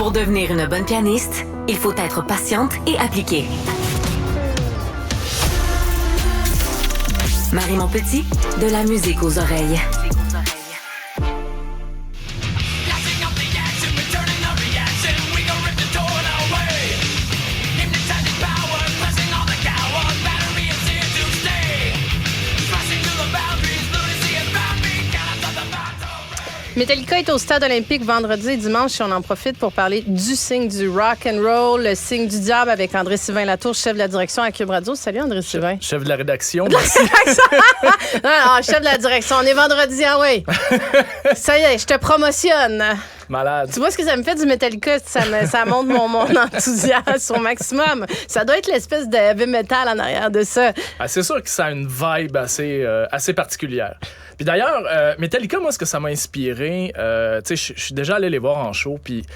Pour devenir une bonne pianiste, il faut être patiente et appliquée. Marie Montpetit, de la musique aux oreilles. Metallica est au Stade olympique vendredi et dimanche et on en profite pour parler du signe du rock and roll, le signe du diable avec André-Sylvain Latour, chef de la direction à Cube Radio. Salut André-Sylvain. Chef de la rédaction, merci. Non, chef de la direction. On est vendredi, ah oui. Ça y est, je te promotionne. Malade. Tu vois ce que ça me fait du Metallica? Ça monte mon enthousiasme au maximum. Ça doit être l'espèce de heavy metal en arrière de ça. Ah, c'est sûr que ça a une vibe assez particulière. Puis d'ailleurs, Metallica, moi, ce que ça m'a inspiré, tu sais, je suis déjà allé les voir en show, puis, tu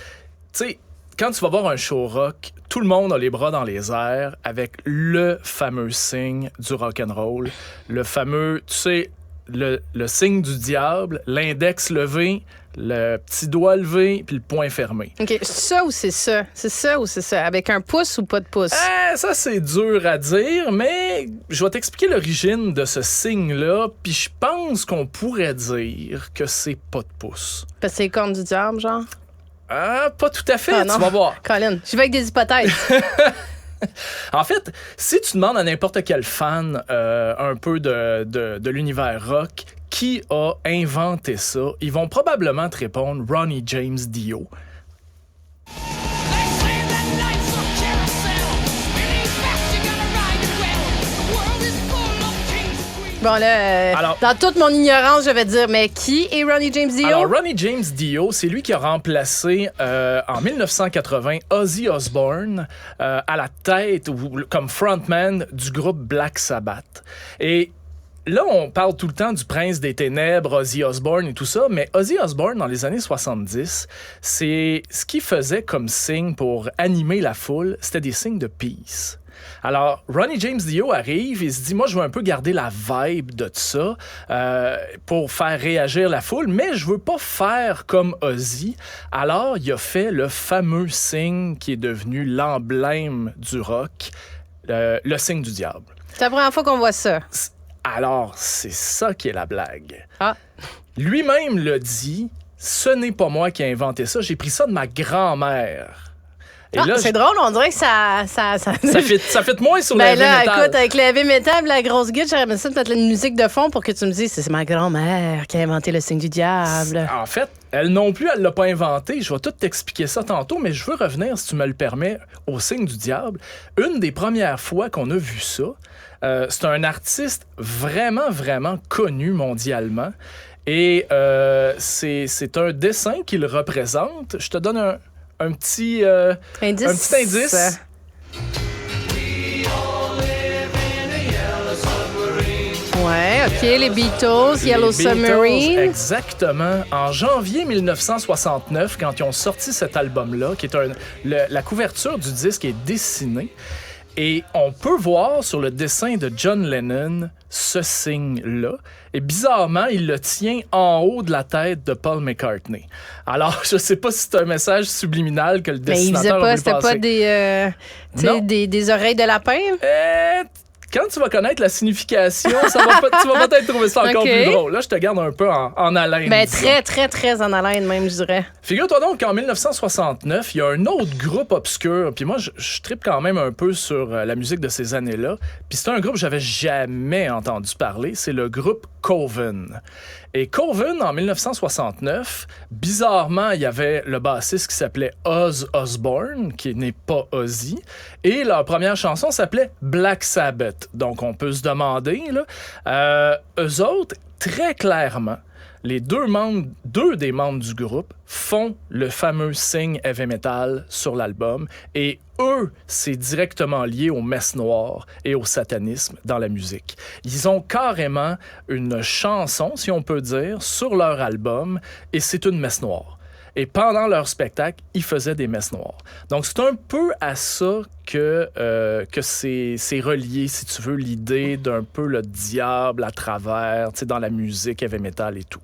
sais, quand tu vas voir un show rock, tout le monde a les bras dans les airs avec le fameux signe du rock'n'roll, le fameux, tu sais, le signe du diable, l'index levé, le petit doigt levé puis le poing fermé. OK, c'est ça ou c'est ça? C'est ça ou c'est ça? Avec un pouce ou pas de pouce? Ça, c'est dur à dire, mais je vais t'expliquer l'origine de ce signe-là, puis je pense qu'on pourrait dire que c'est pas de pouce. Parce que c'est les cornes du diable, genre? Pas tout à fait, tu vas voir. Colin, je vais avec des hypothèses. En fait, si tu demandes à n'importe quel fan un peu de l'univers rock qui a inventé ça, ils vont probablement te répondre Ronnie James Dio. Bon, là, alors, dans toute mon ignorance, je vais dire, mais qui est Ronnie James Dio? Alors, Ronnie James Dio, c'est lui qui a remplacé en 1980 Ozzy Osbourne à la tête ou comme frontman du groupe Black Sabbath. Et là, on parle tout le temps du prince des ténèbres, Ozzy Osbourne et tout ça, mais Ozzy Osbourne, dans les années 70, c'est ce qu'il faisait comme signe pour animer la foule, c'était des signes de peace. Alors, Ronnie James Dio arrive et se dit, moi, je veux un peu garder la vibe de ça pour faire réagir la foule, mais je veux pas faire comme Ozzy. Alors, il a fait le fameux signe qui est devenu l'emblème du rock, le signe du diable. C'est la première fois qu'on voit ça. Alors, c'est ça qui est la blague. Ah. Lui-même l'a dit, ce n'est pas moi qui ai inventé ça, j'ai pris ça de ma grand-mère. Là, c'est drôle, on dirait que ça fait moins sur le heavy là, metal. Écoute, avec le heavy metal, la grosse guitare, j'aurais aimé ça de mettre une musique de fond pour que tu me dises c'est ma grand-mère qui a inventé le signe du diable. En fait, elle non plus, elle l'a pas inventé. Je vais tout t'expliquer ça tantôt, mais je veux revenir, si tu me le permets, au signe du diable. Une des premières fois qu'on a vu ça, c'est un artiste vraiment, vraiment connu mondialement. Et c'est un dessin qui le représente. Je te donne un petit indice. Ouais, OK, les Beatles, Yellow Submarine. Exactement. En janvier 1969, quand ils ont sorti cet album-là, qui est la couverture du disque est dessinée, et on peut voir sur le dessin de John Lennon ce signe-là. Et bizarrement, il le tient en haut de la tête de Paul McCartney. Alors, je sais pas si c'est un message subliminal que le dessinateur a voulu passer. C'était pas des oreilles de lapin? Quand tu vas connaître la signification, tu vas peut-être trouver ça encore plus drôle. Là, je te garde un peu en haleine. Mais très, très, très en haleine même, je dirais. Figure-toi donc qu'en 1969, il y a un autre groupe obscur. Puis moi, je trippe quand même un peu sur la musique de ces années-là. Puis c'est un groupe que j'avais jamais entendu parler. C'est le groupe Coven. Et Coven, en 1969, bizarrement, il y avait le bassiste qui s'appelait Oz Osbourne, qui n'est pas Ozzy. Et leur première chanson s'appelait Black Sabbath. Donc, on peut se demander, là, eux autres, très clairement, les deux des membres du groupe font le fameux signe heavy metal sur l'album. Et eux, c'est directement lié aux messes noires et au satanisme dans la musique. Ils ont carrément une chanson, si on peut dire, sur leur album, et c'est une messe noire. Et pendant leur spectacle, ils faisaient des messes noires. Donc, c'est un peu à ça que c'est relié, si tu veux, l'idée d'un peu le diable à travers, dans la musique heavy metal et tout.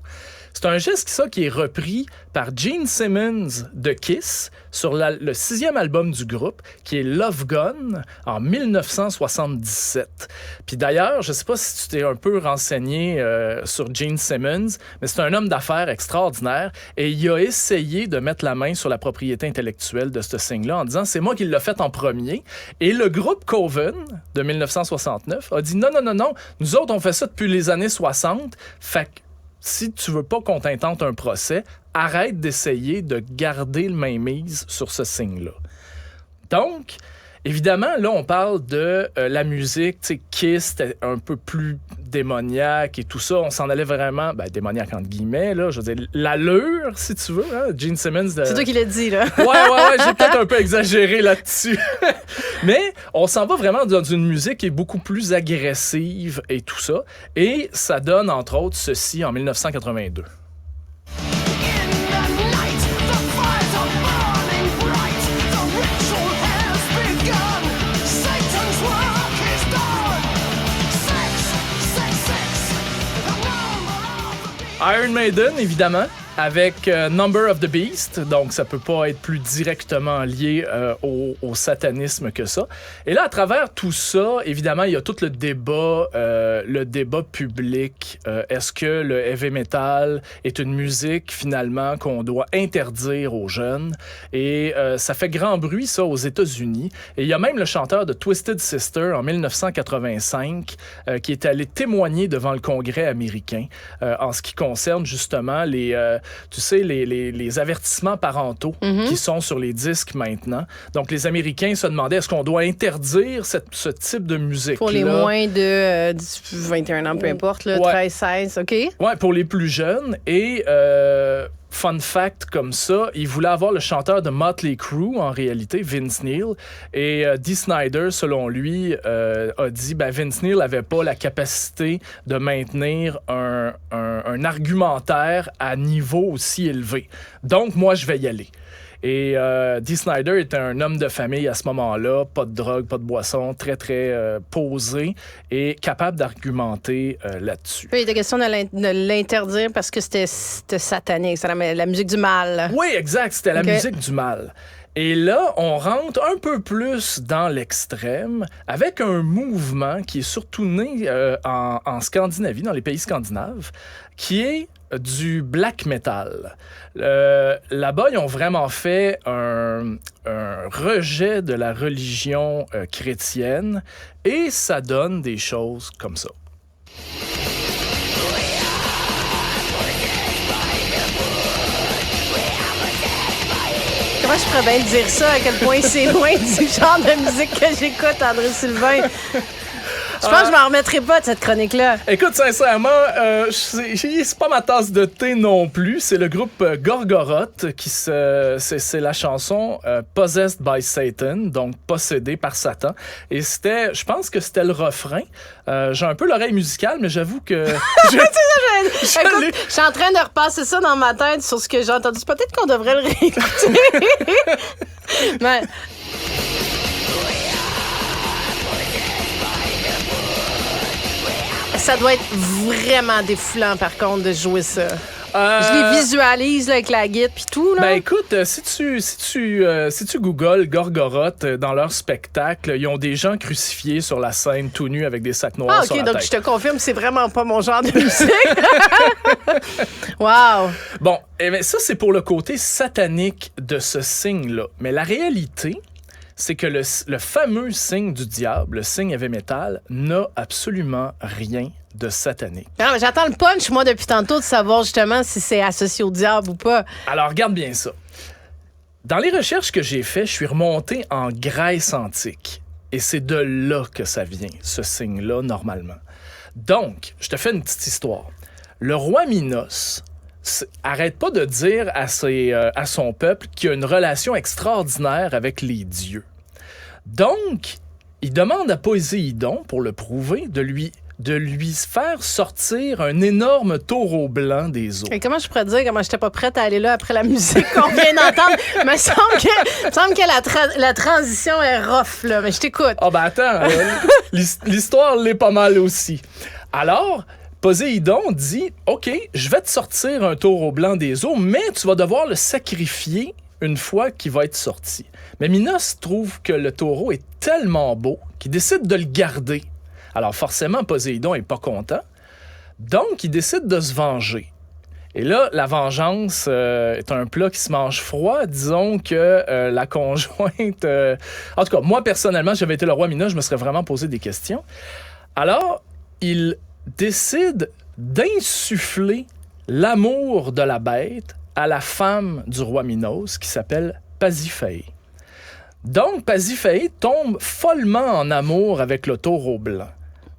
C'est un geste qui est repris par Gene Simmons de Kiss sur le 6e album du groupe, qui est Love Gun, en 1977. Puis d'ailleurs, je ne sais pas si tu t'es un peu renseigné sur Gene Simmons, mais c'est un homme d'affaires extraordinaire et il a essayé de mettre la main sur la propriété intellectuelle de ce signe-là en disant « c'est moi qui l'ai fait en premier ». Et le groupe Coven, de 1969, a dit « non, nous autres, on fait ça depuis les années 60, fait que si tu veux pas qu'on t'intente un procès, arrête d'essayer de garder le mainmise sur ce signe-là. » Donc, évidemment, là, on parle de la musique, tu sais, Kiss, c'était un peu plus démoniaque et tout ça. On s'en allait vraiment, démoniaque entre guillemets, là, je veux dire, l'allure, si tu veux, hein, Gene Simmons. C'est toi qui l'as dit, là. Ouais, j'ai peut-être un peu exagéré là-dessus. Mais on s'en va vraiment dans une musique qui est beaucoup plus agressive et tout ça. Et ça donne, entre autres, ceci en 1982. Iron Maiden, évidemment, avec Number of the Beast, donc ça peut pas être plus directement lié au satanisme que ça. Et là, à travers tout ça, évidemment, il y a tout le débat public. Est-ce que le heavy metal est une musique, finalement, qu'on doit interdire aux jeunes? Et ça fait grand bruit, ça, aux États-Unis. Et il y a même le chanteur de Twisted Sister, en 1985, qui est allé témoigner devant le Congrès américain en ce qui concerne, justement, les avertissements parentaux qui sont sur les disques maintenant. Donc, les Américains se demandaient, est-ce qu'on doit interdire ce type de musique-là? Pour les moins de 21 ans, peu importe, là, 13, 16, OK? Ouais, pour les plus jeunes. Et... fun fact comme ça, il voulait avoir le chanteur de Motley Crue, en réalité, Vince Neil. Et Dee Snider, selon lui, a dit Vince Neil n'avait pas la capacité de maintenir un argumentaire à niveau aussi élevé. Donc, moi, je vais y aller. Et Dee Snider était un homme de famille à ce moment-là, pas de drogue, pas de boisson, très, très posé et capable d'argumenter là-dessus. Il était question de l'interdire parce que c'était satanique, c'est la musique du mal. Oui, exact, c'était la musique du mal. Et là, on rentre un peu plus dans l'extrême avec un mouvement qui est surtout né en Scandinavie, dans les pays scandinaves, qui est du black metal. Là-bas, ils ont vraiment fait un rejet de la religion chrétienne et ça donne des choses comme ça. Comment je pourrais bien dire ça, à quel point c'est loin du genre de musique que j'écoute, André Sylvain? Je pense que je m'en remettrai pas de cette chronique-là. Écoute, sincèrement, c'est pas ma tasse de thé non plus. C'est le groupe Gorgoroth c'est la chanson Possessed by Satan, donc possédé par Satan. Et je pense que c'était le refrain. J'ai un peu l'oreille musicale, mais j'avoue que... Écoute, je suis en train de repasser ça dans ma tête sur ce que j'ai entendu. Peut-être qu'on devrait le réécouter. Mais... Ça doit être vraiment défoulant, par contre, de jouer ça. Je les visualise là, avec la guitare puis tout. Là. Écoute, si tu googles Gorgoroth dans leur spectacle, ils ont des gens crucifiés sur la scène tout nus avec des sacs noirs sur la tête. Donc je te confirme, c'est vraiment pas mon genre de musique. Wow! Bon, ça, c'est pour le côté satanique de ce signe-là. Mais la réalité... c'est que le fameux signe du diable, le signe heavy metal, n'a absolument rien de satanique. Non, mais j'attends le punch, moi, depuis tantôt, de savoir justement si c'est associé au diable ou pas. Alors, regarde bien ça. Dans les recherches que j'ai faites, je suis remonté en Grèce antique. Et c'est de là que ça vient, ce signe-là, normalement. Donc, je te fais une petite histoire. Le roi Minos... arrête pas de dire à son peuple qu'il y a une relation extraordinaire avec les dieux. Donc, il demande à Poséidon, pour le prouver, de lui de lui faire sortir un énorme taureau blanc des eaux. Et comment je pourrais dire comment j'étais pas prête à aller là après la musique qu'on vient d'entendre? Me semble que la transition est rough, là, mais je t'écoute. Ah ben attends, l'histoire l'est pas mal aussi. Alors, Poséidon dit « OK, je vais te sortir un taureau blanc des eaux, mais tu vas devoir le sacrifier une fois qu'il va être sorti. » Mais Minos trouve que le taureau est tellement beau qu'il décide de le garder. Alors forcément, Poséidon est pas content, donc il décide de se venger. Et là, la vengeance est un plat qui se mange froid. Disons que la conjointe... En tout cas, moi, personnellement, si j'avais été le roi Minos, je me serais vraiment posé des questions. Alors, il décide d'insuffler l'amour de la bête à la femme du roi Minos, qui s'appelle Pasiphae. Donc, Pasiphae tombe follement en amour avec le taureau blanc.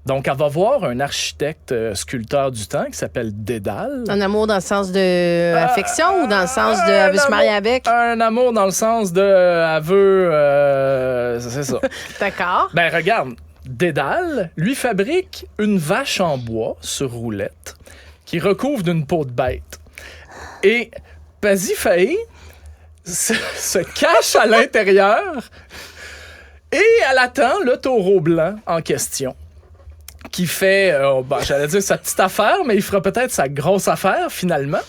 Donc, elle va voir un architecte sculpteur du temps qui s'appelle Dédale. Un amour dans le sens de affection ou dans le sens de elle veut se marier avec? Un amour dans le sens de elle veut... c'est ça. D'accord. Ben, regarde, Dédale lui fabrique une vache en bois sur roulette qui recouvre d'une peau de bête. Et Pasiphae se cache à l'intérieur et elle attend le taureau blanc en question qui fait, j'allais dire sa petite affaire, mais il fera peut-être sa grosse affaire finalement.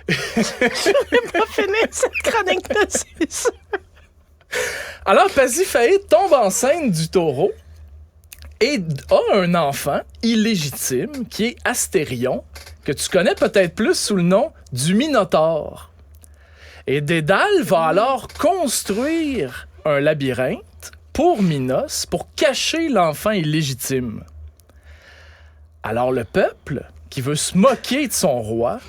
Je vais pas finir cette chronique-là, c'est ça. Alors Pasiphae tombe enceinte du taureau et a un enfant illégitime qui est Astérion, que tu connais peut-être plus sous le nom du Minotaure. Et Dédale va alors construire un labyrinthe pour Minos pour cacher l'enfant illégitime. Alors le peuple, qui veut se moquer de son roi,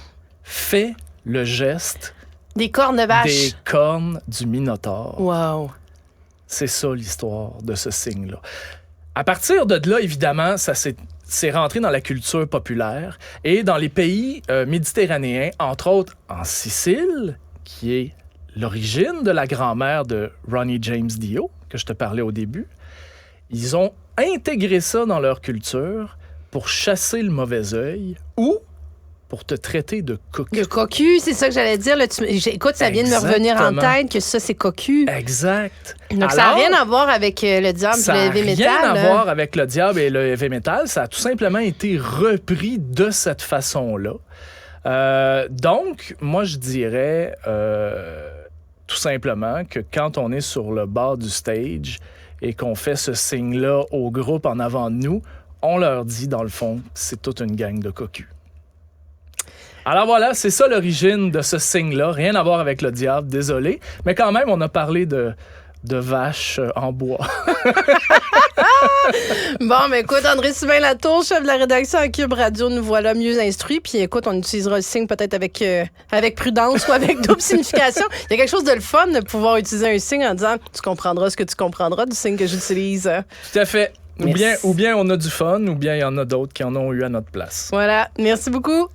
fait le geste des cornes de vache. Des cornes du Minotaure. Wow. C'est ça l'histoire de ce signe-là. À partir de là, évidemment, c'est rentré dans la culture populaire et dans les pays méditerranéens, entre autres en Sicile, qui est l'origine de la grand-mère de Ronnie James Dio, que je te parlais au début. Ils ont intégré ça dans leur culture pour chasser le mauvais œil ou pour te traiter de cocu. De cocu, c'est ça que j'allais dire. Là, écoute, ça vient de me revenir en tête que ça, c'est cocu. Exact. Donc, alors, ça n'a rien à voir avec le diable et le heavy metal. Ça n'a rien à voir avec le diable et le heavy metal. Ça a tout simplement été repris de cette façon-là. Donc, moi, je dirais tout simplement que quand on est sur le bord du stage et qu'on fait ce signe-là au groupe en avant de nous, on leur dit, dans le fond, c'est toute une gang de cocus. Alors voilà, c'est ça l'origine de ce signe-là. Rien à voir avec le diable, désolé. Mais quand même, on a parlé de vaches en bois. Bon, mais écoute, André-Sylvain Latour, chef de la rédaction à Cube Radio, nous voilà mieux instruits. Puis écoute, on utilisera le signe peut-être avec prudence ou avec double signification. Il y a quelque chose de le fun de pouvoir utiliser un signe en disant « Tu comprendras ce que tu comprendras du signe que j'utilise. » Tout à fait. Ou bien on a du fun, ou bien il y en a d'autres qui en ont eu à notre place. Voilà. Merci beaucoup.